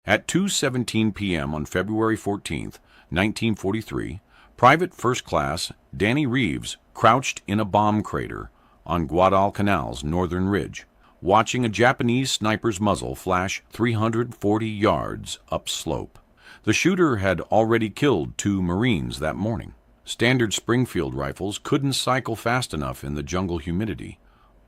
At 2:17 p.m. on February 14, 1943, Private First Class Danny Reeves crouched in a bomb crater on Guadalcanal's northern ridge, watching a Japanese sniper's muzzle flash 340 yards upslope. The shooter had already killed 2 Marines that morning. Standard Springfield rifles couldn't cycle fast enough in the jungle humidity.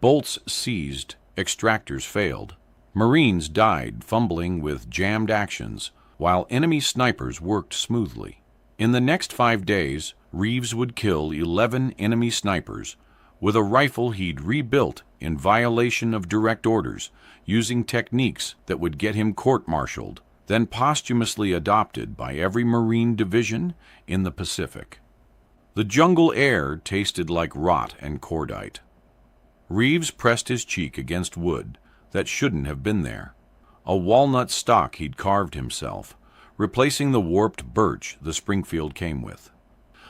Bolts seized, extractors failed. Marines died fumbling with jammed actions, while enemy snipers worked smoothly. In the next 5 days, Reeves would kill 11 enemy snipers with a rifle he'd rebuilt in violation of direct orders, using techniques that would get him court-martialed, then posthumously adopted by every Marine division in the Pacific. The jungle air tasted like rot and cordite. Reeves pressed his cheek against wood that shouldn't have been there, a walnut stock he'd carved himself, replacing the warped birch the Springfield came with.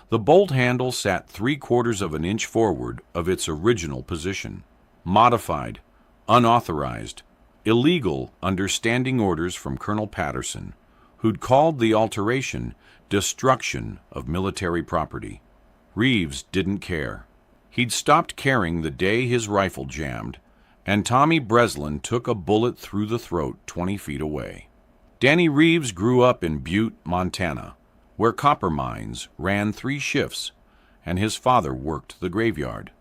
The bolt handle sat 3/4 of an inch forward of its original position, modified, unauthorized, illegal under standing orders from Colonel Patterson, who'd called the alteration destruction of military property. Reeves didn't care. He'd stopped caring the day his rifle jammed, and Tommy Breslin took a bullet through the throat 20 feet away. Danny Reeves grew up in Butte, Montana, where copper mines ran 3 shifts, and his father worked the graveyard.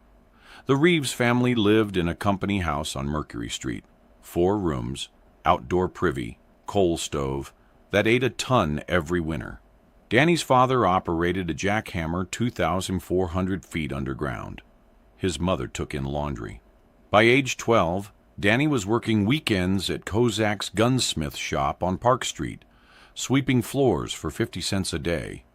The Reeves family lived in a company house on Mercury Street, 4 rooms, outdoor privy, coal stove, that ate a ton every winter. Danny's father operated a jackhammer 2,400 feet underground. His mother took in laundry. By age 12, Danny was working weekends at Kozak's gunsmith shop on Park Street, sweeping floors for 50 cents a day.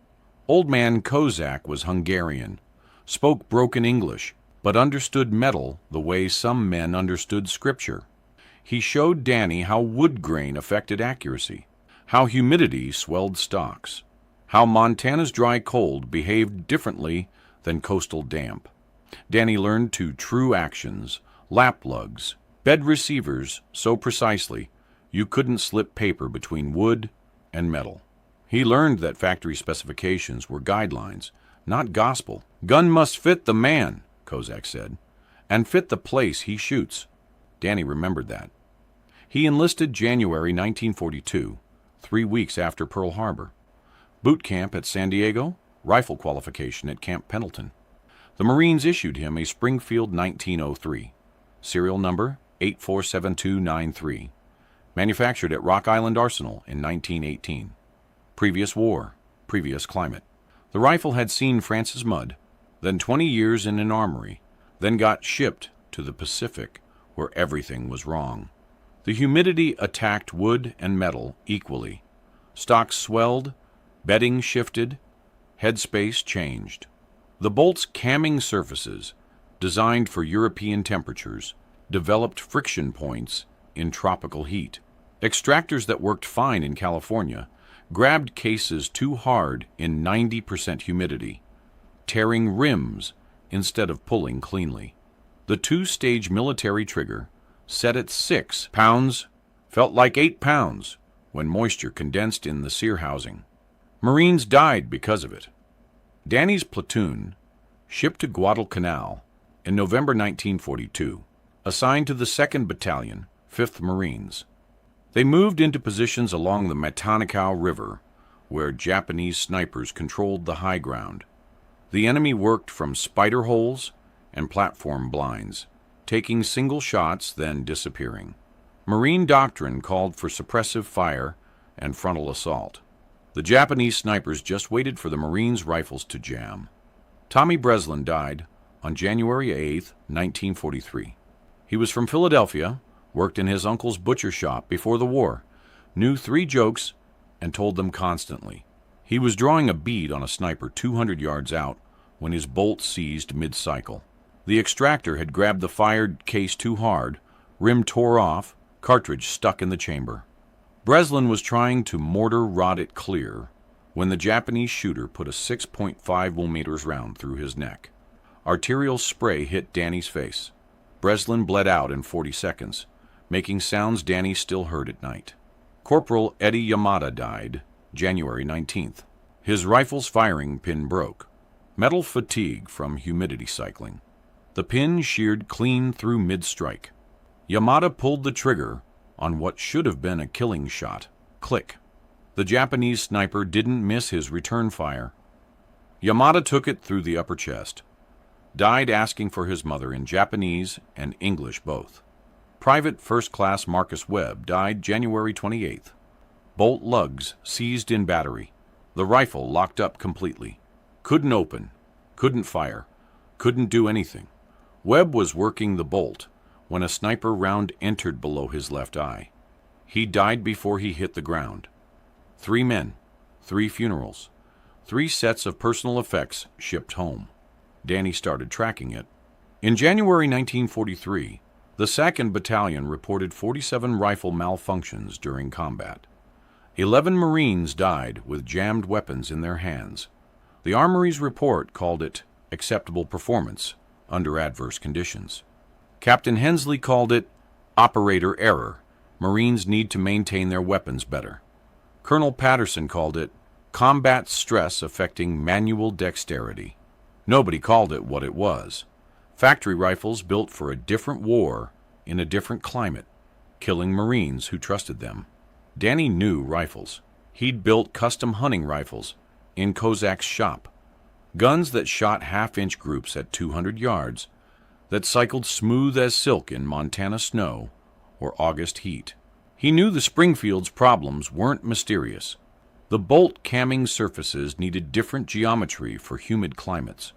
Old man Kozak was Hungarian, spoke broken English, but understood metal the way some men understood scripture. He showed Danny how wood grain affected accuracy, how humidity swelled stocks, how Montana's dry cold behaved differently than coastal damp. Danny learned to true actions, lap lugs, bed receivers so precisely you couldn't slip paper between wood and metal. He learned that factory specifications were guidelines, not gospel. Gun must fit the man, Kozak said, and fit the place he shoots. Danny remembered that. He enlisted January 1942, 3 weeks after Pearl Harbor. Boot camp at San Diego, rifle qualification at Camp Pendleton. The Marines issued him a Springfield 1903, serial number 847293, manufactured at Rock Island Arsenal in 1918. Previous war, previous climate. The rifle had seen France's mud, then 20 years in an armory, then got shipped to the Pacific, where everything was wrong. The humidity attacked wood and metal equally. Stocks swelled, bedding shifted, headspace changed. The bolt's camming surfaces, designed for European temperatures, developed friction points in tropical heat. Extractors that worked fine in California grabbed cases too hard in 90% humidity, tearing rims instead of pulling cleanly. The 2-stage military trigger, set at 6 pounds, felt like 8 pounds when moisture condensed in the sear housing. Marines died because of it. Danny's platoon, shipped to Guadalcanal in November 1942, assigned to the 2nd Battalion, 5th Marines. They moved into positions along the Matanikau River, where Japanese snipers controlled the high ground. The enemy worked from spider holes and platform blinds, taking single shots, then disappearing. Marine doctrine called for suppressive fire and frontal assault. The Japanese snipers just waited for the Marines' rifles to jam. Tommy Breslin died on January 8, 1943. He was from Philadelphia, worked in his uncle's butcher shop before the war, knew 3 jokes, and told them constantly. He was drawing a bead on a sniper 200 yards out when his bolt seized mid-cycle. The extractor had grabbed the fired case too hard, rim tore off, cartridge stuck in the chamber. Breslin was trying to mortar rod it clear when the Japanese shooter put a 6.5mm round through his neck. Arterial spray hit Danny's face. Breslin bled out in 40 seconds, making sounds Danny still heard at night. Corporal Eddie Yamada died January 19th. His rifle's firing pin broke. Metal fatigue from humidity cycling. The pin sheared clean through mid-strike. Yamada pulled the trigger on what should have been a killing shot. Click. The Japanese sniper didn't miss his return fire. Yamada took it through the upper chest. Died asking for his mother in Japanese and English both. Private First Class Marcus Webb died January 28th. Bolt lugs seized in battery. The rifle locked up completely. Couldn't open, couldn't fire, couldn't do anything. Webb was working the bolt when a sniper round entered below his left eye. He died before he hit the ground. 3 men, 3 funerals, 3 sets of personal effects shipped home. Danny started tracking it. In January 1943, the 2nd Battalion reported 47 rifle malfunctions during combat. 11 Marines died with jammed weapons in their hands. The Armory's report called it acceptable performance under adverse conditions. Captain Hensley called it operator error. Marines need to maintain their weapons better. Colonel Patterson called it combat stress affecting manual dexterity. Nobody called it what it was. Factory rifles built for a different war in a different climate, killing Marines who trusted them. Danny knew rifles. He'd built custom hunting rifles in Kozak's shop. Guns that shot half-inch groups at 200 yards, that cycled smooth as silk in Montana snow or August heat. He knew the Springfield's problems weren't mysterious. The bolt camming surfaces needed different geometry for humid climates.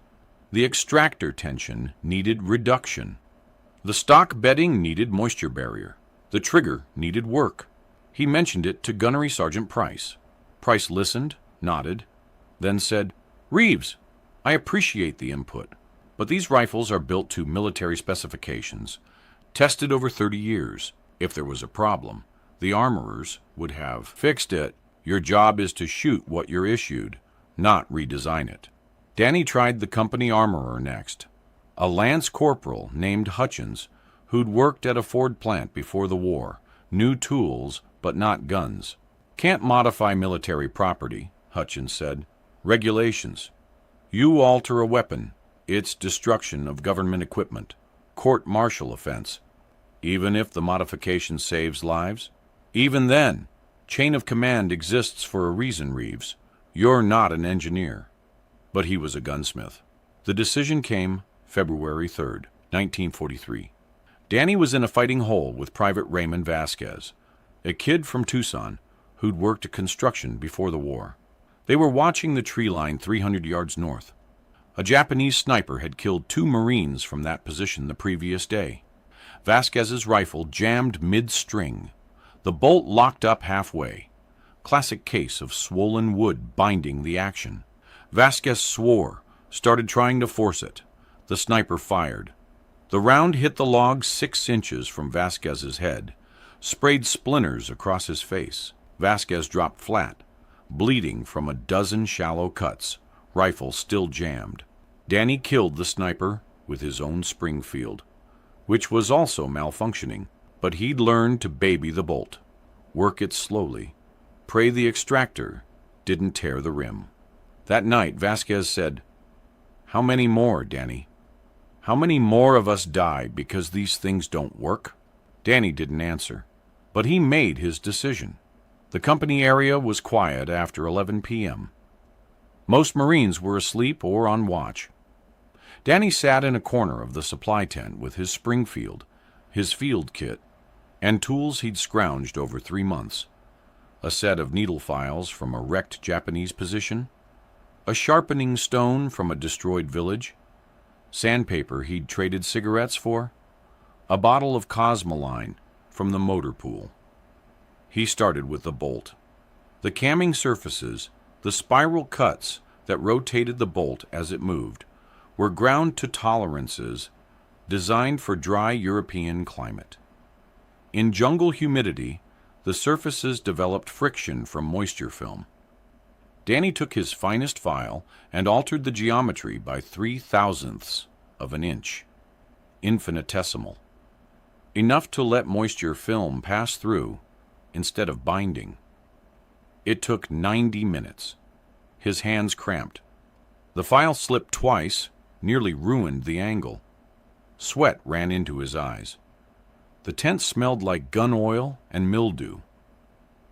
The extractor tension needed reduction. The stock bedding needed moisture barrier. The trigger needed work. He mentioned it to Gunnery Sergeant Price. Price listened, nodded, then said, "Reeves, I appreciate the input, but these rifles are built to military specifications, tested over 30 years. If there was a problem, the armorers would have fixed it. Your job is to shoot what you're issued, not redesign it." Danny tried the company armorer next, a lance corporal named Hutchins, who'd worked at a Ford plant before the war, knew tools but not guns. "Can't modify military property," Hutchins said. "Regulations. You alter a weapon, it's destruction of government equipment, court-martial offense. Even if the modification saves lives? Even then, chain of command exists for a reason, Reeves. You're not an engineer." But he was a gunsmith. The decision came February 3rd, 1943. Danny was in a fighting hole with Private Raymond Vasquez, a kid from Tucson who'd worked at construction before the war. They were watching the tree line 300 yards north. A Japanese sniper had killed 2 Marines from that position the previous day. Vasquez's rifle jammed mid-string. The bolt locked up halfway. Classic case of swollen wood binding the action. Vasquez swore, started trying to force it. The sniper fired. The round hit the log 6 inches from Vasquez's head, sprayed splinters across his face. Vasquez dropped flat, bleeding from a dozen shallow cuts, rifle still jammed. Danny killed the sniper with his own Springfield, which was also malfunctioning, but he'd learned to baby the bolt, work it slowly, pray the extractor didn't tear the rim. That night, Vasquez said, "How many more, Danny? How many more of us die because these things don't work?" Danny didn't answer, but he made his decision. The company area was quiet after 11 p.m. Most Marines were asleep or on watch. Danny sat in a corner of the supply tent with his Springfield, his field kit, and tools he'd scrounged over 3 months. A set of needle files from a wrecked Japanese position, a sharpening stone from a destroyed village, sandpaper he'd traded cigarettes for, a bottle of Cosmoline from the motor pool. He started with the bolt. The camming surfaces, the spiral cuts that rotated the bolt as it moved, were ground to tolerances designed for dry European climate. In jungle humidity, the surfaces developed friction from moisture film. Danny took his finest file and altered the geometry by 0.003 of an inch, infinitesimal, enough to let moisture film pass through instead of binding. It took 90 minutes. His hands cramped. The file slipped twice, nearly ruined the angle. Sweat ran into his eyes. The tent smelled like gun oil and mildew.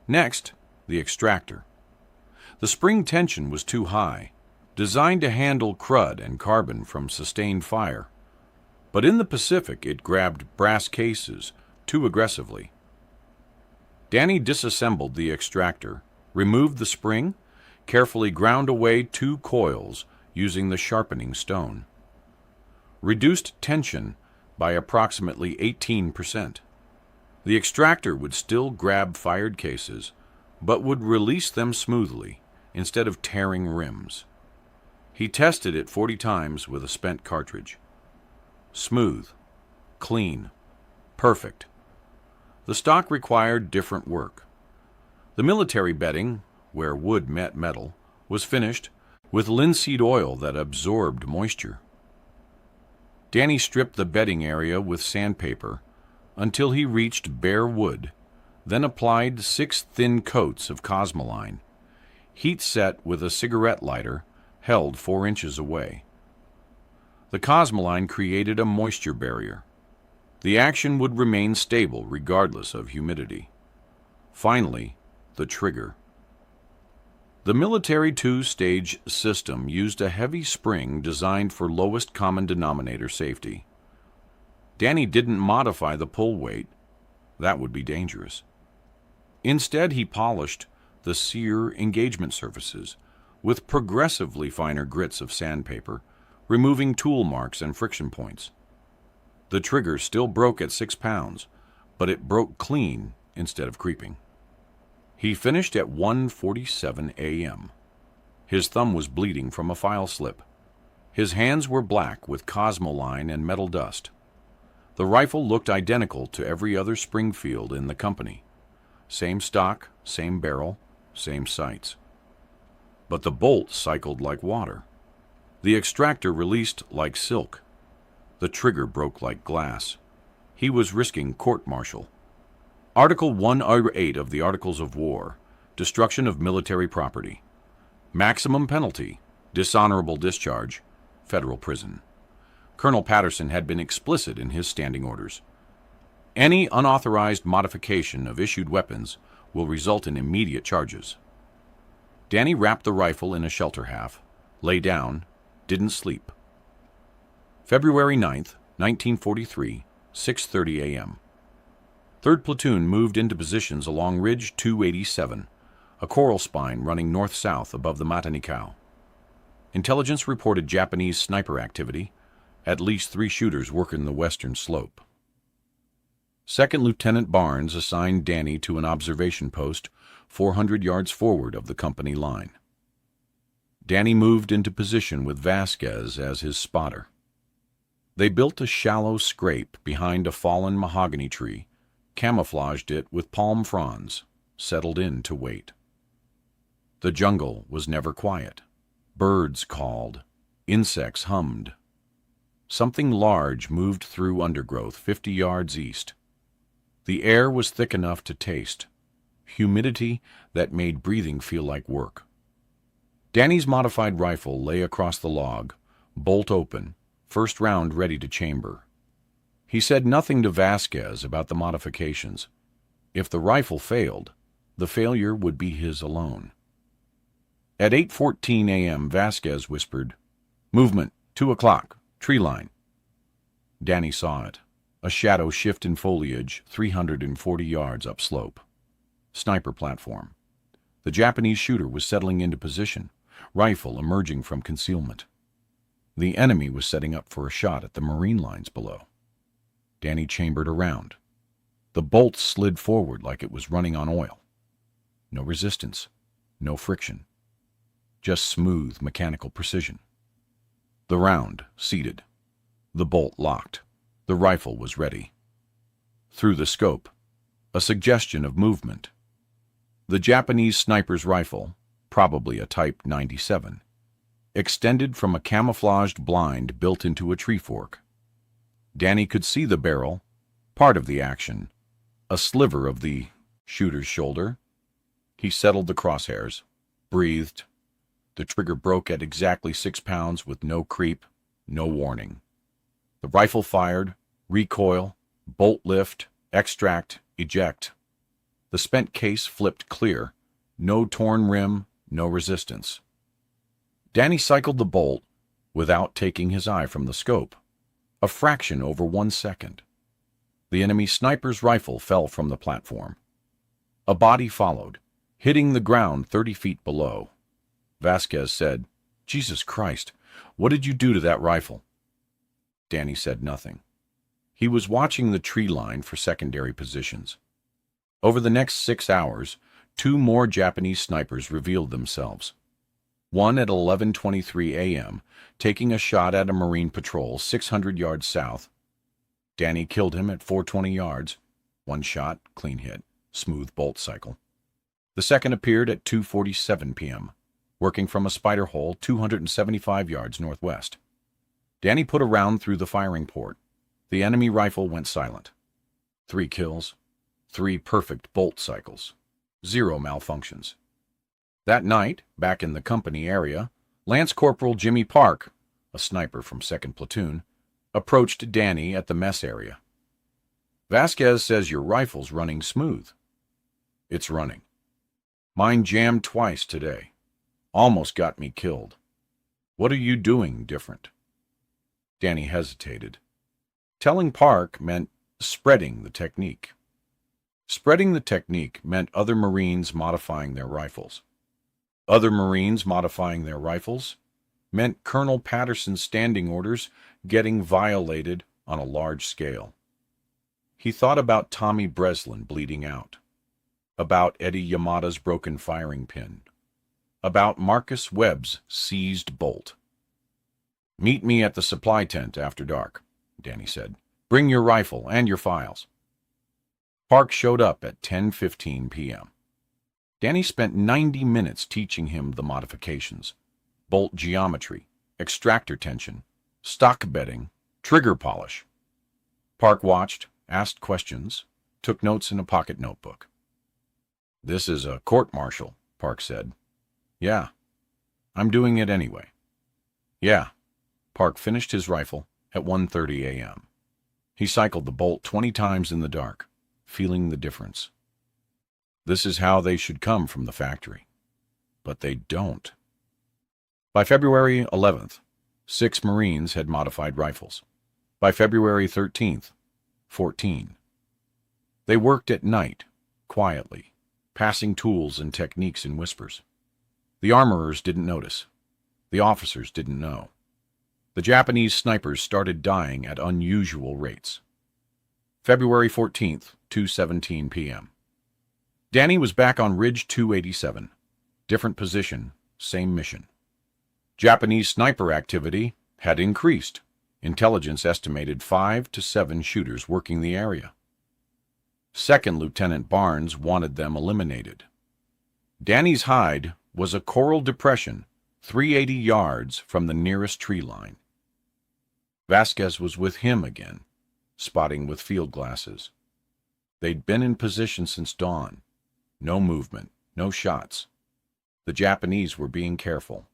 Next, the extractor. The spring tension was too high, designed to handle crud and carbon from sustained fire. But in the Pacific, it grabbed brass cases too aggressively. Danny disassembled the extractor, removed the spring, carefully ground away 2 coils using the sharpening stone. Reduced tension by approximately 18%. The extractor would still grab fired cases, but would release them smoothly instead of tearing rims. He tested it 40 times with a spent cartridge. Smooth, clean, perfect. The stock required different work. The military bedding, where wood met metal, was finished with linseed oil that absorbed moisture. Danny stripped the bedding area with sandpaper until he reached bare wood, then applied 6 thin coats of Cosmoline, heat set with a cigarette lighter held 4 inches away. The Cosmoline created a moisture barrier. The action would remain stable regardless of humidity. Finally, the trigger. The military 2-stage system used a heavy spring designed for lowest common denominator safety. Danny didn't modify the pull weight. That would be dangerous. Instead, he polished the sear engagement surfaces with progressively finer grits of sandpaper, removing tool marks and friction points. The trigger still broke at 6 pounds, but it broke clean instead of creeping. He finished at 1:47 a.m. His thumb was bleeding from a file slip. His hands were black with Cosmoline and metal dust. The rifle looked identical to every other Springfield in the company. Same stock, same barrel, same sights. But the bolt cycled like water. The extractor released like silk. The trigger broke like glass. He was risking court-martial. Article 108 of the Articles of War, destruction of military property. Maximum penalty, dishonorable discharge, federal prison. Colonel Patterson had been explicit in his standing orders. Any unauthorized modification of issued weapons will result in immediate charges. Danny wrapped the rifle in a shelter half, lay down, didn't sleep. February 9th, 1943, 6:30 a.m. 3rd Platoon moved into positions along Ridge 287, a coral spine running north-south above the Matanikau. Intelligence reported Japanese sniper activity. At least 3 shooters working the western slope. 2nd Lieutenant Barnes assigned Danny to an observation post 400 yards forward of the company line. Danny moved into position with Vasquez as his spotter. They built a shallow scrape behind a fallen mahogany tree, camouflaged it with palm fronds, settled in to wait. The jungle was never quiet. Birds called. Insects hummed. Something large moved through undergrowth 50 yards east. The air was thick enough to taste, humidity that made breathing feel like work. Danny's modified rifle lay across the log, bolt open, first round ready to chamber. He said nothing to Vasquez about the modifications. If the rifle failed, the failure would be his alone. At 8:14 a.m., Vasquez whispered, "Movement, 2 o'clock, tree line." Danny saw it, a shadow shift in foliage 340 yards upslope. Sniper platform. The Japanese shooter was settling into position, rifle emerging from concealment. The enemy was setting up for a shot at the marine lines below. Danny chambered around. The bolt slid forward like it was running on oil. No resistance, no friction. Just smooth mechanical precision. The round seated. The bolt locked. The rifle was ready. Through the scope, a suggestion of movement. The Japanese sniper's rifle, probably a Type 97, extended from a camouflaged blind built into a tree fork. Danny could see the barrel, part of the action, a sliver of the shooter's shoulder. He settled the crosshairs, breathed. The trigger broke at exactly 6 pounds with no creep, no warning. The rifle fired, recoil, bolt lift, extract, eject. The spent case flipped clear, no torn rim, no resistance. Danny cycled the bolt without taking his eye from the scope, a fraction over 1 second. The enemy sniper's rifle fell from the platform. A body followed, hitting the ground 30 feet below. Vasquez said, "Jesus Christ, what did you do to that rifle?" Danny said nothing. He was watching the tree line for secondary positions. Over the next 6 hours, 2 more Japanese snipers revealed themselves. One at 11:23 a.m., taking a shot at a Marine patrol 600 yards south. Danny killed him at 420 yards. 1 shot, clean hit, smooth bolt cycle. The second appeared at 2:47 p.m., working from a spider hole 275 yards northwest. Danny put a round through the firing port. The enemy rifle went silent. 3 kills, 3 perfect bolt cycles, 0 malfunctions. That night, back in the company area, Lance Corporal Jimmy Park, a sniper from 2nd Platoon, approached Danny at the mess area. "Vasquez says your rifle's running smooth." "It's running. Mine jammed twice today. Almost got me killed. What are you doing different?" Danny hesitated. Telling Park meant spreading the technique. Spreading the technique meant other Marines modifying their rifles. Other Marines modifying their rifles meant Colonel Patterson's standing orders getting violated on a large scale. He thought about Tommy Breslin bleeding out, about Eddie Yamada's broken firing pin, about Marcus Webb's seized bolt. "Meet me at the supply tent after dark," Danny said. "Bring your rifle and your files." Park showed up at 10:15 p.m. Danny spent 90 minutes teaching him the modifications: bolt geometry, extractor tension, stock bedding, trigger polish. Park watched, asked questions, took notes in a pocket notebook. "This is a court-martial," Park said. "Yeah. I'm doing it anyway." "Yeah." Park finished his rifle at 1:30 a.m. He cycled the bolt 20 times in the dark, feeling the difference. This is how they should come from the factory. But they don't. By February 11th, 6 Marines had modified rifles. By February 13th, 14. They worked at night, quietly, passing tools and techniques in whispers. The armorers didn't notice. The officers didn't know. The Japanese snipers started dying at unusual rates. February 14th, 2:17 p.m. Danny was back on Ridge 287. Different position, same mission. Japanese sniper activity had increased. Intelligence estimated 5 to 7 shooters working the area. Second Lieutenant Barnes wanted them eliminated. Danny's hide was a coral depression 380 yards from the nearest tree line. Vasquez was with him again, spotting with field glasses. They'd been in position since dawn. No movement, no shots. The Japanese were being careful.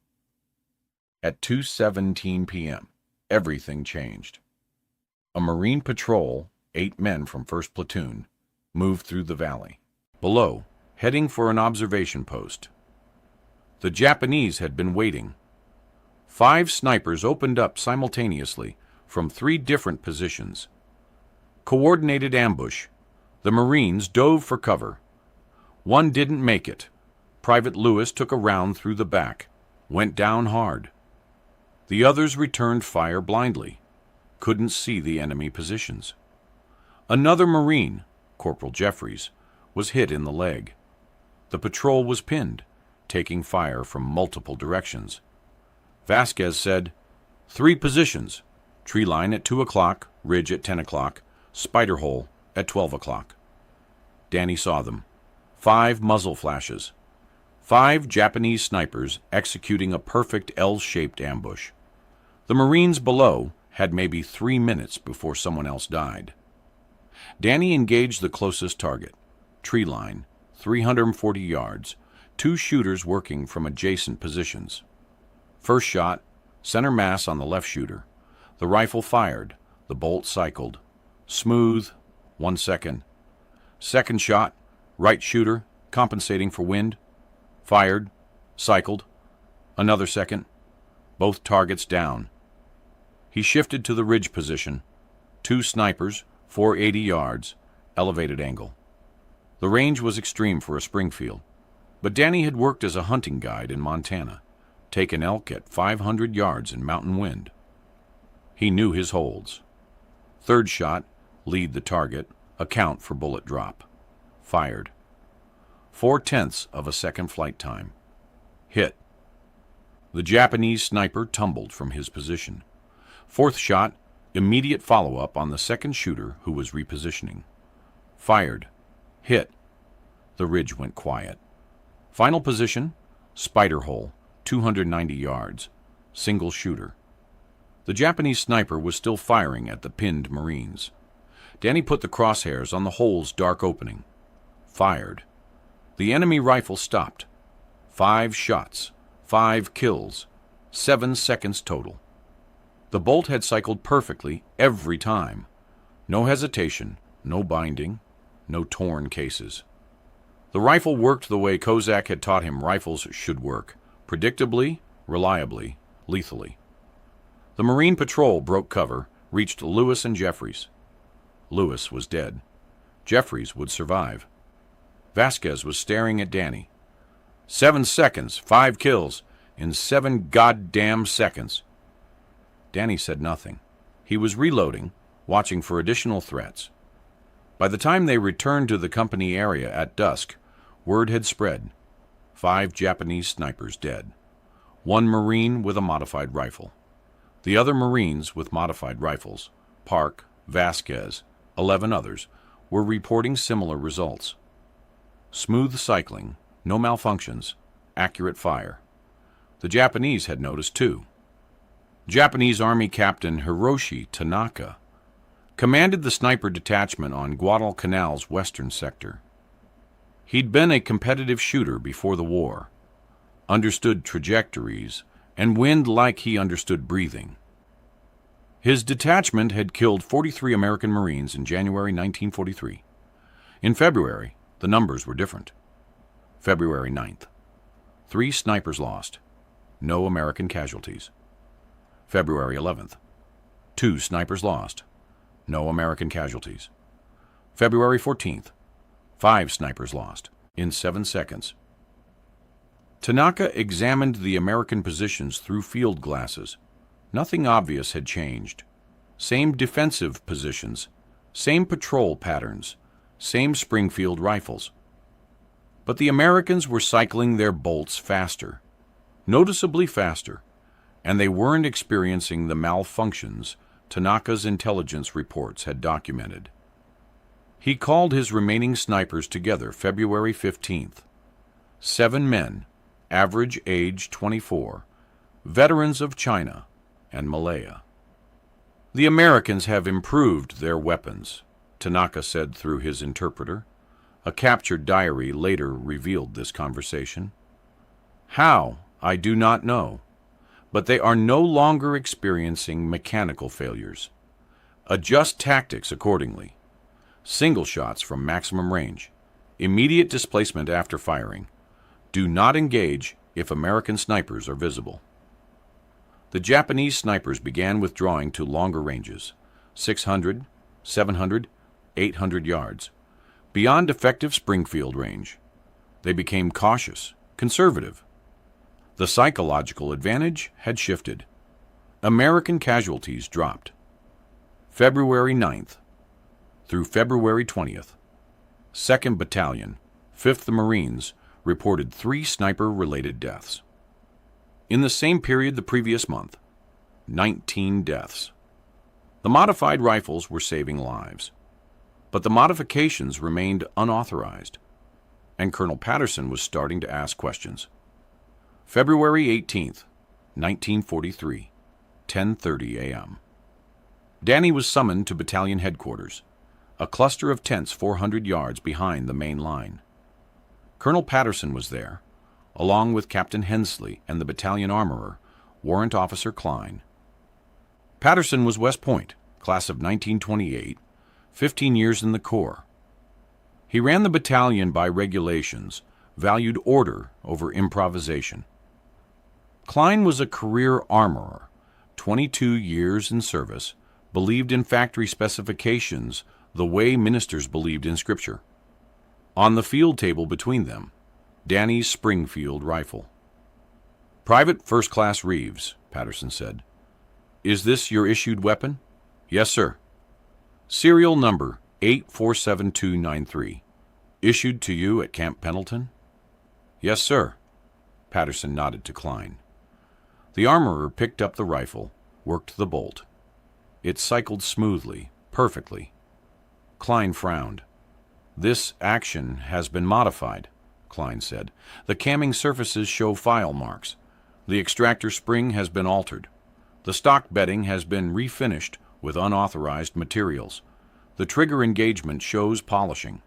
At 2:17 p.m., everything changed. A Marine patrol, 8 men from 1st Platoon, moved through the valley. Below, heading for an observation post. The Japanese had been waiting. 5 snipers opened up simultaneously from 3 different positions. Coordinated ambush. The Marines dove for cover. One didn't make it. Private Lewis took a round through the back, went down hard. The others returned fire blindly, couldn't see the enemy positions. Another Marine, Corporal Jeffries, was hit in the leg. The patrol was pinned, taking fire from multiple directions. Vasquez said, 3 positions, tree line at 2 o'clock, ridge at 10 o'clock, spider hole at 12 o'clock. Danny saw them. 5 muzzle flashes. 5 Japanese snipers executing a perfect L-shaped ambush. The Marines below had maybe 3 minutes before someone else died. Danny engaged the closest target, tree line, 340 yards, two shooters working from adjacent positions. First shot, center mass on the left shooter. The rifle fired, the bolt cycled. Smooth, 1 second. Second shot, right shooter, compensating for wind. Fired, cycled. Another second. Both targets down. He shifted to the ridge position. Two snipers, 480 yards, elevated angle. The range was extreme for a Springfield, but Danny had worked as a hunting guide in Montana, taken elk at 500 yards in mountain wind. He knew his holds. Third shot, lead the target, account for bullet drop. Fired. 0.4 of a second flight time. Hit. The Japanese sniper tumbled from his position. Fourth shot, immediate follow-up on the second shooter who was repositioning. Fired. Hit. The ridge went quiet. Final position, spider hole, 290 yards. Single shooter. The Japanese sniper was still firing at the pinned Marines. Danny put the crosshairs on the hole's dark opening. Fired. The enemy rifle stopped. 5 shots, 5 kills, 7 seconds total. The bolt had cycled perfectly every time. No hesitation, no binding, no torn cases. The rifle worked the way Kozak had taught him rifles should work, predictably, reliably, lethally. The Marine patrol broke cover, reached Lewis and Jeffries. Lewis was dead. Jeffries would survive. Vasquez was staring at Danny. 7 seconds, 5 kills, in 7 goddamn seconds. Danny said nothing. He was reloading, watching for additional threats. By the time they returned to the company area at dusk, word had spread. 5 Japanese snipers dead. 1 Marine with a modified rifle. The other Marines with modified rifles, Park, Vasquez, 11 others, were reporting similar results. Smooth cycling, no malfunctions, accurate fire. The Japanese had noticed too. Japanese Army Captain Hiroshi Tanaka commanded the sniper detachment on Guadalcanal's western sector. He'd been a competitive shooter before the war, understood trajectories, and wind like he understood breathing. His detachment had killed 43 American Marines in January 1943. In February, the numbers were different. February 9th. 3 snipers lost. No American casualties. February 11th. 2 snipers lost. No American casualties. February 14th. 5 snipers lost, in 7 seconds. Tanaka examined the American positions through field glasses. Nothing obvious had changed. Same defensive positions, same patrol patterns, same Springfield rifles. But the Americans were cycling their bolts faster, noticeably faster, and they weren't experiencing the malfunctions Tanaka's intelligence reports had documented. He called his remaining snipers together February 15th. 7 men, average age 24, veterans of China and Malaya. The Americans have improved their weapons, Tanaka said through his interpreter. A captured diary later revealed this conversation. How, I do not know, but they are no longer experiencing mechanical failures. Adjust tactics accordingly. Single shots from maximum range. Immediate displacement after firing. Do not engage if American snipers are visible. The Japanese snipers began withdrawing to longer ranges, 600, 700, 800 yards, beyond effective Springfield range. They became cautious, conservative. The psychological advantage had shifted. American casualties dropped. February 9th through February 20th, 2nd Battalion, 5th Marines, reported 3 sniper-related deaths. In the same period the previous month, 19 deaths. The modified rifles were saving lives, but the modifications remained unauthorized, and Colonel Patterson was starting to ask questions. February 18th, 1943, 10:30 a.m. Danny was summoned to battalion headquarters. a cluster of tents 400 yards behind the main line. Colonel Patterson was there, along with Captain Hensley and the battalion armorer, Warrant Officer Klein. Patterson was West Point, class of 1928, 15 years in the Corps. He ran the battalion by regulations, valued order over improvisation. Klein was a career armorer, 22 years in service, believed in factory specifications the way ministers believed in Scripture. On the field table between them, Danny's Springfield rifle. "Private First Class Reeves," Patterson said. "Is this your issued weapon?" "Yes, sir." "Serial number 847293. Issued to you at Camp Pendleton?" "Yes, sir." Patterson nodded to Klein. The armorer picked up the rifle, worked the bolt. It cycled smoothly, perfectly. Klein frowned. "This action has been modified," Klein said. "The camming surfaces show file marks. The extractor spring has been altered. The stock bedding has been refinished with unauthorized materials. The trigger engagement shows polishing."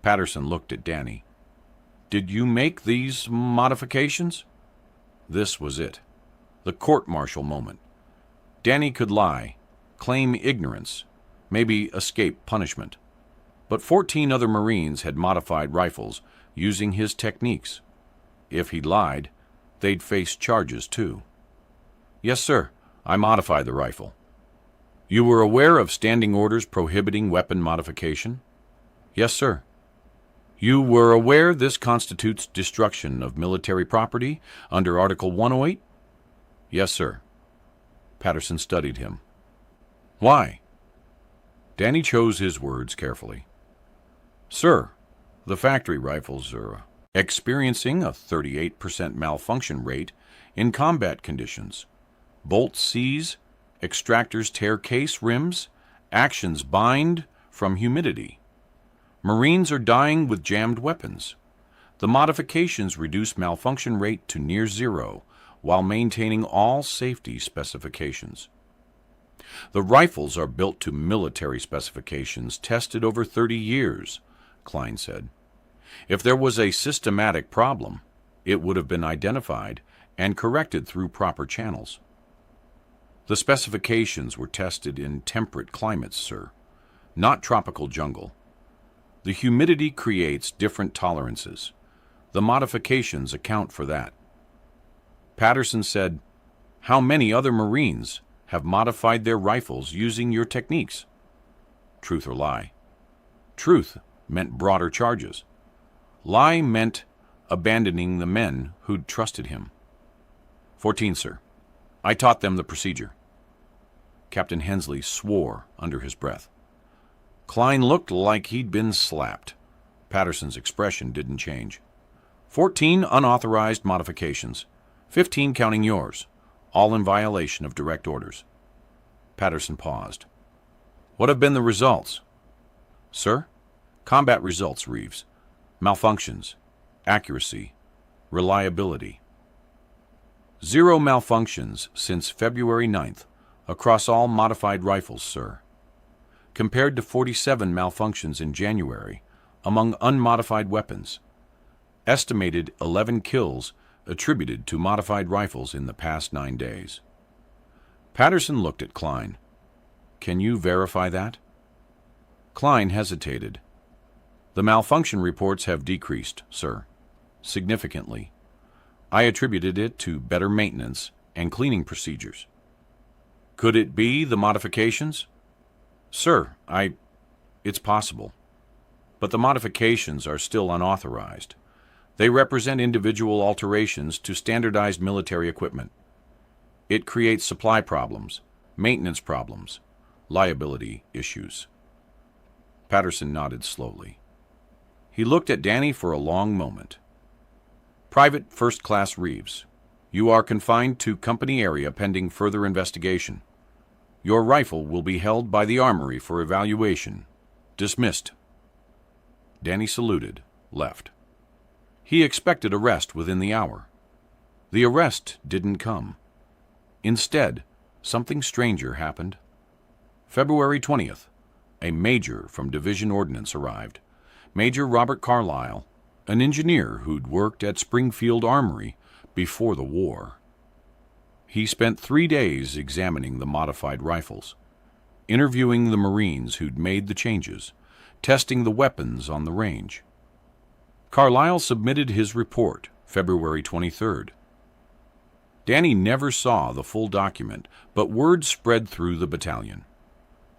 Patterson looked at Danny. "Did you make these modifications?" This was it. The court-martial moment. Danny could lie, claim ignorance, maybe escape punishment. But 14 other Marines had modified rifles using his techniques. If he lied, they'd face charges too. "Yes, sir. I modified the rifle." "You were aware of standing orders prohibiting weapon modification?" "Yes, sir." "You were aware this constitutes destruction of military property under Article 108? "Yes, sir." Patterson studied him. "Why?" Danny chose his words carefully. "Sir, the factory rifles are experiencing a 38% malfunction rate in combat conditions. Bolts seize, extractors tear case rims, actions bind from humidity. Marines are dying with jammed weapons. The modifications reduce malfunction rate to near zero while maintaining all safety specifications. The rifles are built to military specifications tested over 30 years, Klein said. If there was a systematic problem, it would have been identified and corrected through proper channels. The specifications were tested in temperate climates, sir, not tropical jungle. The humidity creates different tolerances. The modifications account for that. Patterson said, "How many other Marines have modified their rifles using your techniques?" Truth or lie? Truth meant broader charges. Lie meant abandoning the men who'd trusted him. 14, sir. I taught them the procedure. Captain Hensley swore under his breath. Klein looked like he'd been slapped. Patterson's expression didn't change. 14 unauthorized modifications, 15 counting yours, all in violation of direct orders. Patterson paused. What have been the results? Sir? Combat results, Reeves. Malfunctions, accuracy, reliability. 0 malfunctions since February 9th across all modified rifles, sir. Compared to 47 malfunctions in January among unmodified weapons. Estimated 11 kills attributed to modified rifles in the past 9 days. Patterson looked at Klein. Can you verify that? Klein hesitated. The malfunction reports have decreased, sir, significantly. I attributed it to better maintenance and cleaning procedures. Could it be the modifications? Sir, it's possible. But the modifications are still unauthorized. They represent individual alterations to standardized military equipment. It creates supply problems, maintenance problems, liability issues. Patterson nodded slowly. He looked at Danny for a long moment. Private First Class Reeves, you are confined to company area pending further investigation. Your rifle will be held by the armory for evaluation. Dismissed. Danny saluted, left. He expected arrest within the hour. The arrest didn't come. Instead, something stranger happened. February 20th, a major from Division Ordnance arrived, Major Robert Carlisle, an engineer who'd worked at Springfield Armory before the war. He spent 3 days examining the modified rifles, interviewing the Marines who'd made the changes, testing the weapons on the range. Carlisle submitted his report February 23rd. Danny never saw the full document, but word spread through the battalion.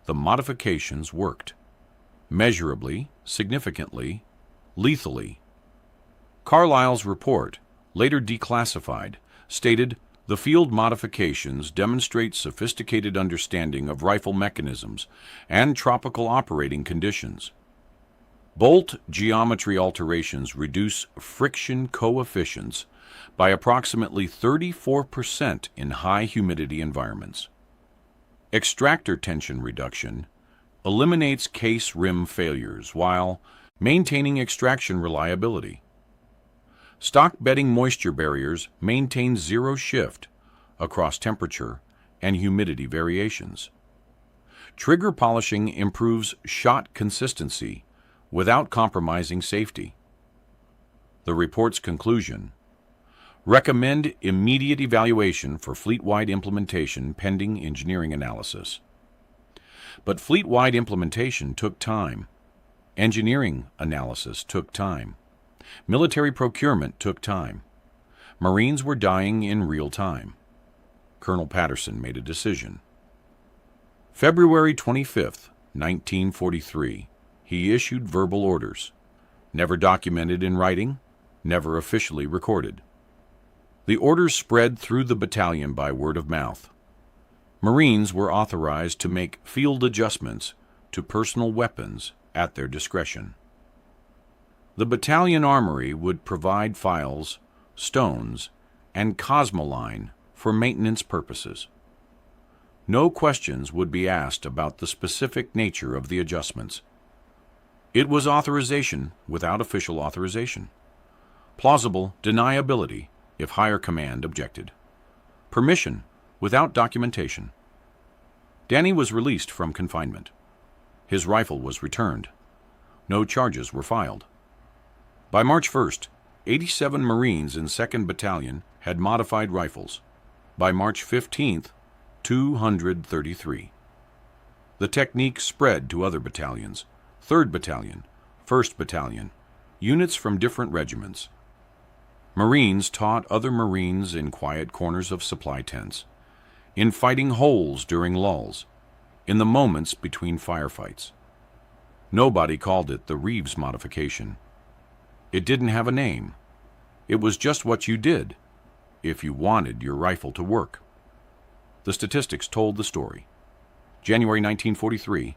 The modifications worked. Measurably, significantly, lethally. Carlisle's report, later declassified, stated the field modifications demonstrate sophisticated understanding of rifle mechanisms and tropical operating conditions. Bolt geometry alterations reduce friction coefficients by approximately 34% in high humidity environments. Extractor tension reduction eliminates case rim failures while maintaining extraction reliability. Stock bedding moisture barriers maintain zero shift across temperature and humidity variations. Trigger polishing improves shot consistency without compromising safety. The report's conclusion: recommend immediate evaluation for fleet-wide implementation pending engineering analysis. But fleet-wide implementation took time. Engineering analysis took time. Military procurement took time. Marines were dying in real time. Colonel Patterson made a decision. February 25, 1943, he issued verbal orders, never documented in writing, never officially recorded. The orders spread through the battalion by word of mouth. Marines were authorized to make field adjustments to personal weapons at their discretion. The battalion armory would provide files, stones, and Cosmoline for maintenance purposes. No questions would be asked about the specific nature of the adjustments. It was authorization without official authorization. Plausible deniability if higher command objected. Permission without documentation. Danny was released from confinement. His rifle was returned. No charges were filed. By March 1st, 87 Marines in 2nd Battalion had modified rifles. By March 15th, 233. The technique spread to other battalions, 3rd Battalion, 1st Battalion, units from different regiments. Marines taught other Marines in quiet corners of supply tents, in fighting holes during lulls, in the moments between firefights. Nobody called it the Reeves modification. It didn't have a name. It was just what you did if you wanted your rifle to work. The statistics told the story. January 1943,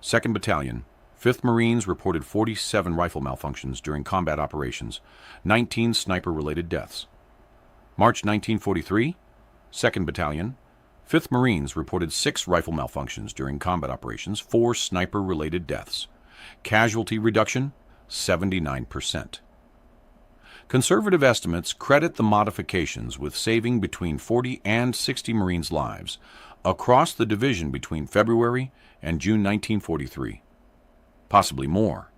2nd Battalion, 5th Marines reported 47 rifle malfunctions during combat operations, 19 sniper-related deaths. March 1943, 2nd Battalion, 5th Marines reported 6 rifle malfunctions during combat operations, 4 sniper-related deaths. Casualty reduction, 79%. Conservative estimates credit the modifications with saving between 40 and 60 Marines' lives across the division between February and June 1943. Possibly more.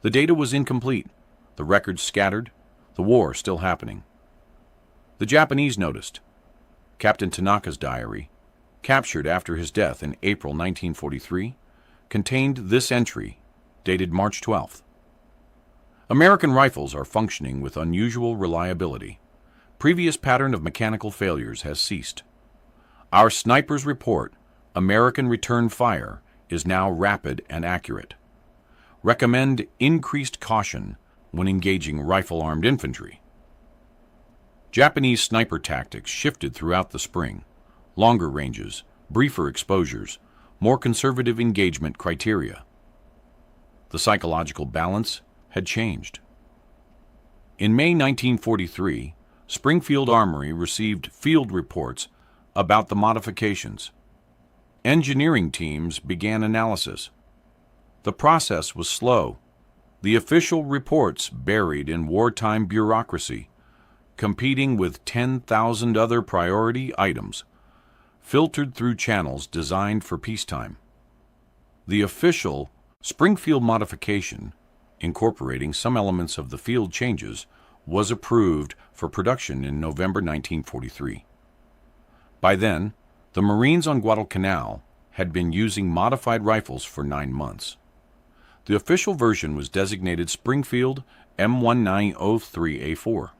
The data was incomplete, the records scattered, the war still happening. The Japanese noticed. Captain Tanaka's diary, captured after his death in April 1943, contained this entry, dated March 12th. American rifles are functioning with unusual reliability. Previous pattern of mechanical failures has ceased. Our snipers report American return fire is now rapid and accurate. Recommend increased caution when engaging rifle-armed infantry. Japanese sniper tactics shifted throughout the spring. Longer ranges, briefer exposures, more conservative engagement criteria. The psychological balance had changed. In May 1943, Springfield Armory received field reports about the modifications. Engineering teams began analysis. The process was slow. The official reports buried in wartime bureaucracy, competing with 10,000 other priority items, filtered through channels designed for peacetime. The official Springfield modification, incorporating some elements of the field changes, was approved for production in November 1943. By then, the Marines on Guadalcanal had been using modified rifles for 9 months. The official version was designated Springfield M1903A4,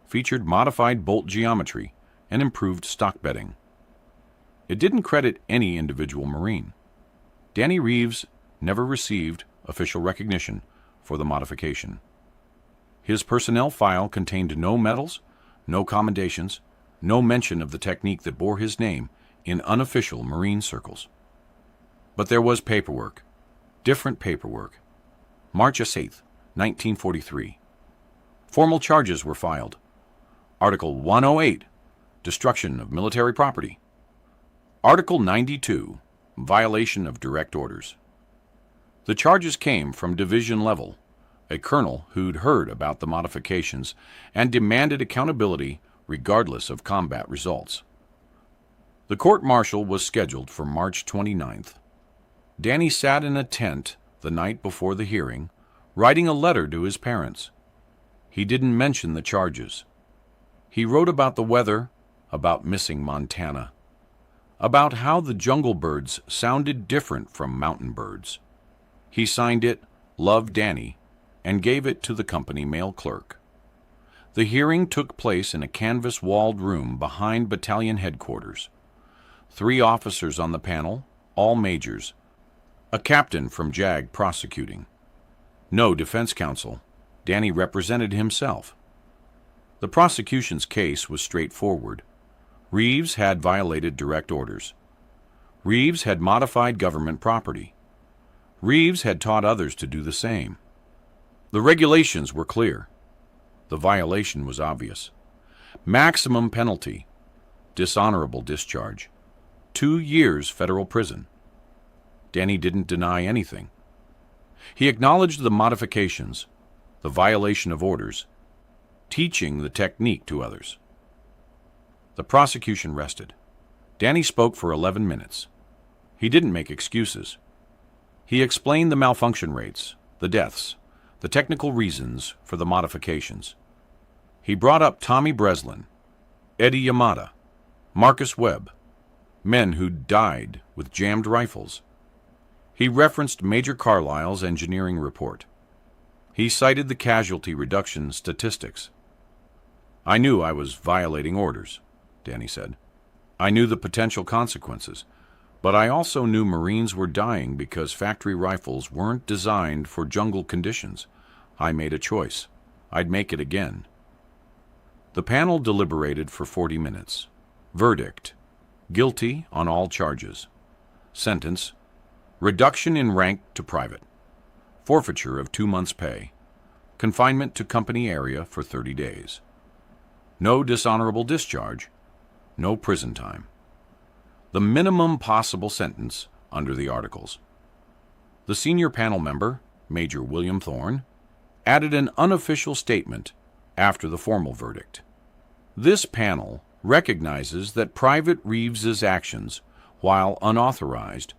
featured modified bolt geometry and improved stock bedding. It didn't credit any individual Marine. Danny Reeves never received official recognition for the modification. His personnel file contained no medals, no commendations, no mention of the technique that bore his name in unofficial Marine circles. But there was paperwork, different paperwork. March 8, 1943. Formal charges were filed. Article 108, destruction of military property. Article 92, violation of direct orders. The charges came from division level, a colonel who'd heard about the modifications and demanded accountability regardless of combat results. The court-martial was scheduled for March 29th. Danny sat in a tent the night before the hearing, writing a letter to his parents. He didn't mention the charges. He wrote about the weather, about missing Montana, about how the jungle birds sounded different from mountain birds. He signed it, "Love Danny," and gave it to the company mail clerk. The hearing took place in a canvas-walled room behind battalion headquarters. 3 officers on the panel, all majors. A captain from JAG prosecuting. No defense counsel. Danny represented himself. The prosecution's case was straightforward. Reeves had violated direct orders. Reeves had modified government property. Reeves had taught others to do the same. The regulations were clear. The violation was obvious. Maximum penalty, dishonorable discharge, 2 years federal prison. Danny didn't deny anything. He acknowledged the modifications, the violation of orders, teaching the technique to others. The prosecution rested. Danny spoke for 11 minutes. He didn't make excuses. He explained the malfunction rates, the deaths, the technical reasons for the modifications. He brought up Tommy Breslin, Eddie Yamada, Marcus Webb, men who'd died with jammed rifles. He referenced Major Carlisle's engineering report. He cited the casualty reduction statistics. "I knew I was violating orders," Danny said. "I knew the potential consequences, but I also knew Marines were dying because factory rifles weren't designed for jungle conditions. I made a choice. I'd make it again." The panel deliberated for 40 minutes. Verdict: guilty on all charges. Sentence: reduction in rank to private. Forfeiture of 2 months' pay. Confinement to company area for 30 days. No dishonorable discharge. No prison time. The minimum possible sentence under the articles. The senior panel member, Major William Thorne, added an unofficial statement after the formal verdict. This panel recognizes that Private Reeves's actions, while unauthorized,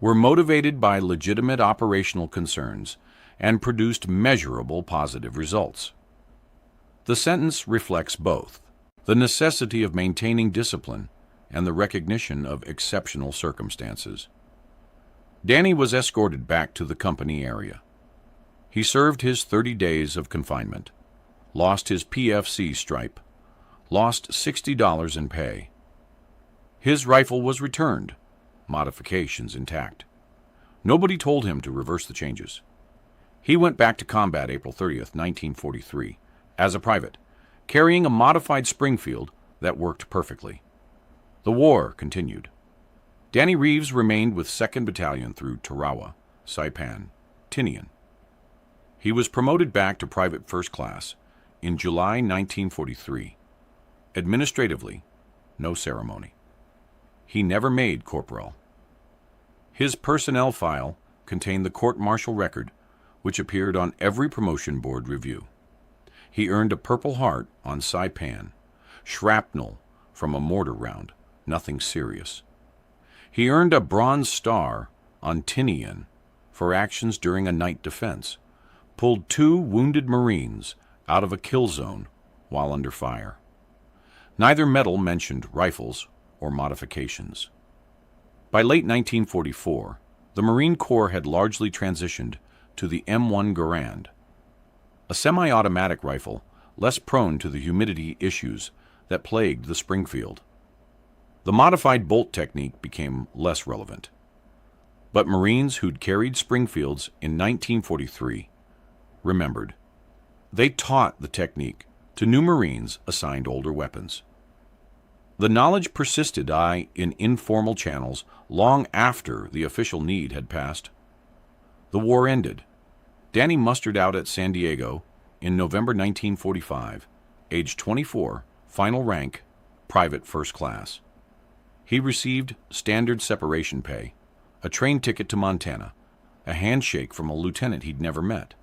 were motivated by legitimate operational concerns and produced measurable positive results. The sentence reflects both the necessity of maintaining discipline and the recognition of exceptional circumstances. Danny was escorted back to the company area. He served his 30 days of confinement, lost his PFC stripe, lost $60 in pay. His rifle was returned, modifications intact. Nobody told him to reverse the changes. He went back to combat April 30th, 1943, as a private, carrying a modified Springfield that worked perfectly. The war continued. Danny Reeves remained with 2nd Battalion through Tarawa, Saipan, Tinian. He was promoted back to Private First Class in July 1943. Administratively, no ceremony. He never made corporal. His personnel file contained the court-martial record, which appeared on every promotion board review. He earned a Purple Heart on Saipan, shrapnel from a mortar round, nothing serious. He earned a Bronze Star on Tinian for actions during a night defense, pulled 2 wounded Marines out of a kill zone while under fire. Neither medal mentioned rifles or modifications. By late 1944, the Marine Corps had largely transitioned to the M1 Garand, a semi-automatic rifle less prone to the humidity issues that plagued the Springfield. The modified bolt technique became less relevant. But Marines who'd carried Springfields in 1943 remembered. They taught the technique to new Marines assigned older weapons. The knowledge persisted in informal channels long after the official need had passed. The war ended. Danny mustered out at San Diego in November 1945, age 24, final rank, private first class. He received standard separation pay, a train ticket to Montana, a handshake from a lieutenant he'd never met.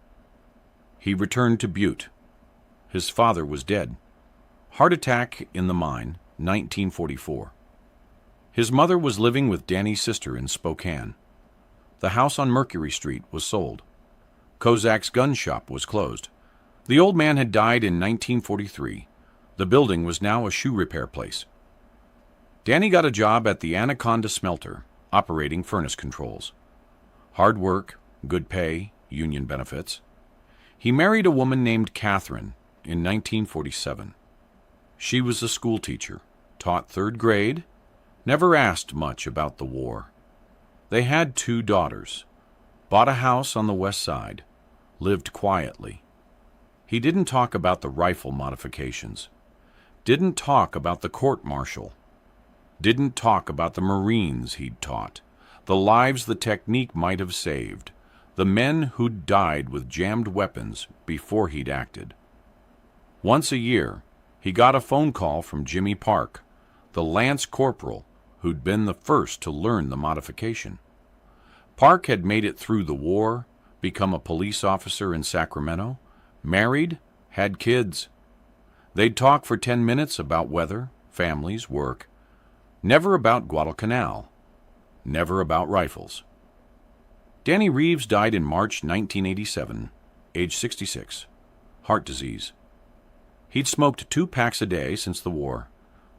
He returned to Butte. His father was dead. Heart attack in the mine, 1944. His mother was living with Danny's sister in Spokane. The house on Mercury Street was sold. Kozak's gun shop was closed. The old man had died in 1943. The building was now a shoe repair place. Danny got a job at the Anaconda Smelter, operating furnace controls. Hard work, good pay, union benefits. He married a woman named Catherine in 1947. She was a school teacher, taught 3rd grade, never asked much about the war. They had 2 daughters, bought a house on the west side, lived quietly. He didn't talk about the rifle modifications, didn't talk about the court-martial, didn't talk about the Marines he'd taught, the lives the technique might have saved, the men who'd died with jammed weapons before he'd acted. Once a year, he got a phone call from Jimmy Park, the lance corporal who'd been the first to learn the modification. Park had made it through the war, become a police officer in Sacramento, married, had kids. They'd talk for 10 minutes about weather, families, work, never about Guadalcanal, never about rifles. Danny Reeves died in March 1987, age 66, heart disease. He'd smoked 2 packs a day since the war,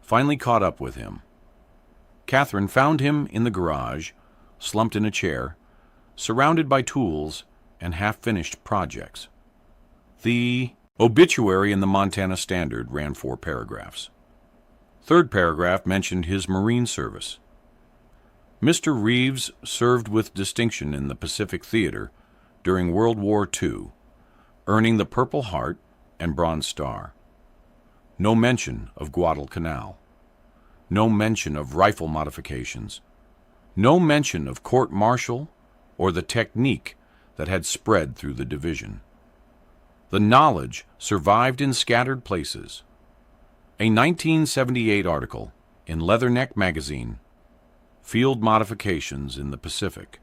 finally caught up with him. Catherine found him in the garage, slumped in a chair, surrounded by tools and half-finished projects. The obituary in the Montana Standard ran 4 paragraphs. 3rd paragraph mentioned his Marine service. Mr. Reeves served with distinction in the Pacific Theater during World War II, earning the Purple Heart and Bronze Star. No mention of Guadalcanal. No mention of rifle modifications. No mention of court-martial or the technique that had spread through the division. The knowledge survived in scattered places. A 1978 article in Leatherneck magazine, Field Modifications in the Pacific,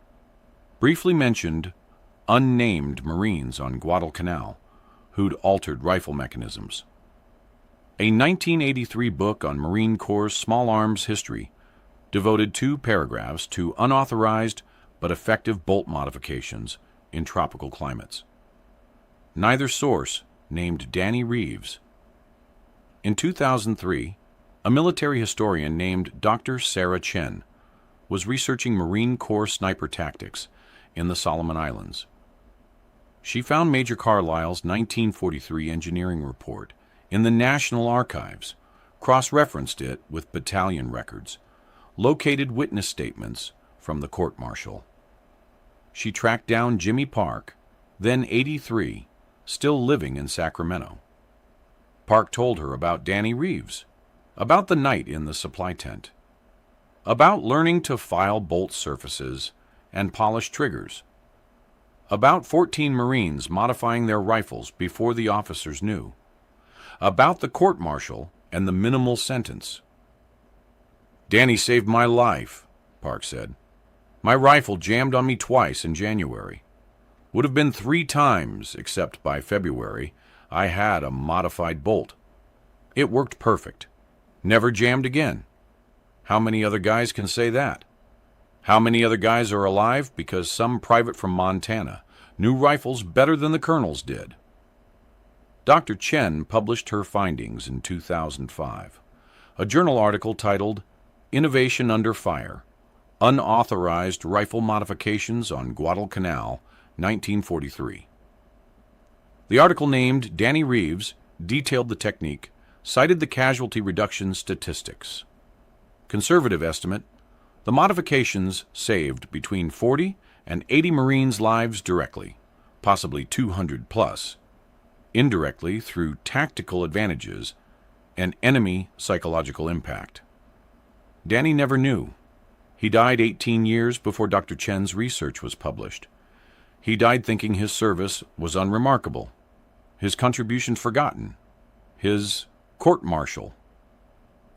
briefly mentioned unnamed Marines on Guadalcanal who'd altered rifle mechanisms. A 1983 book on Marine Corps small arms history devoted 2 paragraphs to unauthorized but effective bolt modifications in tropical climates. Neither source named Danny Reeves. In 2003, a military historian named Dr. Sarah Chen was researching Marine Corps sniper tactics in the Solomon Islands. She found Major Carlisle's 1943 engineering report in the National Archives, cross-referenced it with battalion records, located witness statements from the court-martial. She tracked down Jimmy Park, then 83, still living in Sacramento. Park told her about Danny Reeves, about the night in the supply tent, about learning to file bolt surfaces and polish triggers, about 14 Marines modifying their rifles before the officers knew, about the court-martial and the minimal sentence. "Danny saved my life," Park said. "My rifle jammed on me twice in January. Would have been 3 times, except by February I had a modified bolt. It worked perfect. Never jammed again. How many other guys can say that?" How many other guys are alive? Because some private from Montana knew rifles better than the colonels did. Dr. Chen published her findings in 2005, a journal article titled Innovation Under Fire, Unauthorized Rifle Modifications on Guadalcanal, 1943. The article, named Danny Reeves, detailed the technique, cited the casualty reduction statistics. Conservative estimate, the modifications saved between 40 and 80 Marines' lives directly, possibly 200 plus, indirectly through tactical advantages and enemy psychological impact. Danny never knew. He died 18 years before Dr. Chen's research was published. He died thinking his service was unremarkable, his contribution forgotten, his court-martial,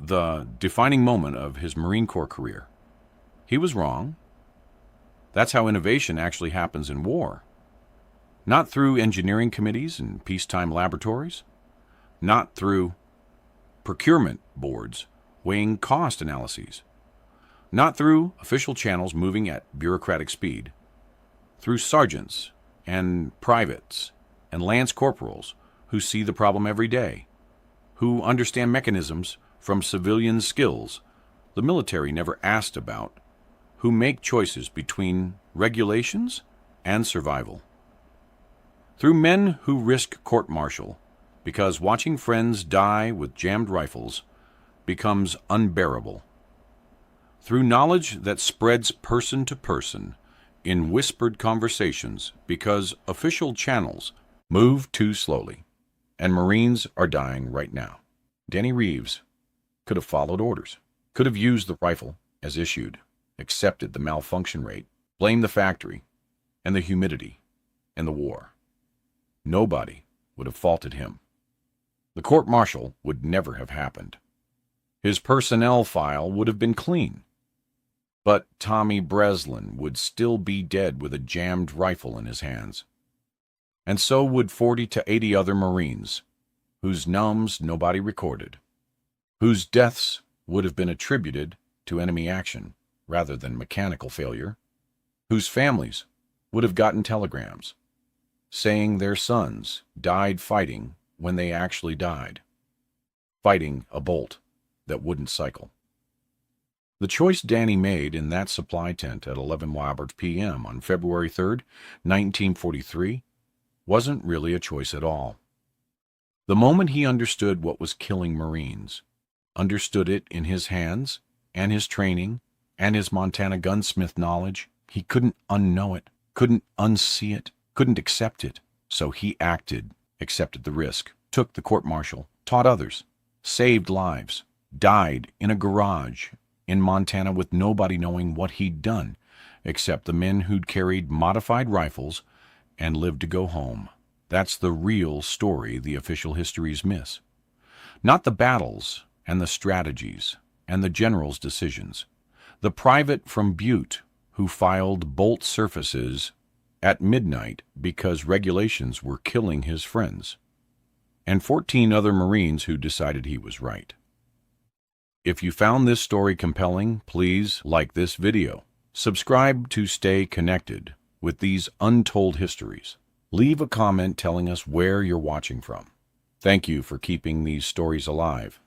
the defining moment of his Marine Corps career. He was wrong. That's how innovation actually happens in war. Not through engineering committees and peacetime laboratories, not through procurement boards weighing cost analyses, not through official channels moving at bureaucratic speed, through sergeants and privates and lance corporals who see the problem every day, who understand mechanisms from civilian skills the military never asked about, who make choices between regulations and survival. Through men who risk court-martial because watching friends die with jammed rifles becomes unbearable. Through knowledge that spreads person to person in whispered conversations because official channels move too slowly, and Marines are dying right now. Danny Reeves could have followed orders, could have used the rifle as issued, accepted the malfunction rate, blamed the factory and the humidity and the war. Nobody would have faulted him. The court-martial would never have happened. His personnel file would have been clean. But Tommy Breslin would still be dead with a jammed rifle in his hands. And so would 40 to 80 other Marines, whose names nobody recorded, whose deaths would have been attributed to enemy action rather than mechanical failure, whose families would have gotten telegrams saying their sons died fighting when they actually died, fighting a bolt that wouldn't cycle. The choice Danny made in that supply tent at 11:00 p.m. on February 3rd, 1943, wasn't really a choice at all. The moment he understood what was killing Marines, understood it in his hands and his training and his Montana gunsmith knowledge, he couldn't unknow it, couldn't unsee it, couldn't accept it. So he acted, accepted the risk, took the court-martial, taught others, saved lives, died in a garage in Montana with nobody knowing what he'd done, except the men who'd carried modified rifles and lived to go home. That's the real story the official histories miss. Not the battles and the strategies and the general's decisions. The private from Butte who filed bolt surfaces at midnight because regulations were killing his friends, and 14 other Marines who decided he was right. If you found this story compelling, please like this video. Subscribe to stay connected with these untold histories. Leave a comment telling us where you're watching from. Thank you for keeping these stories alive.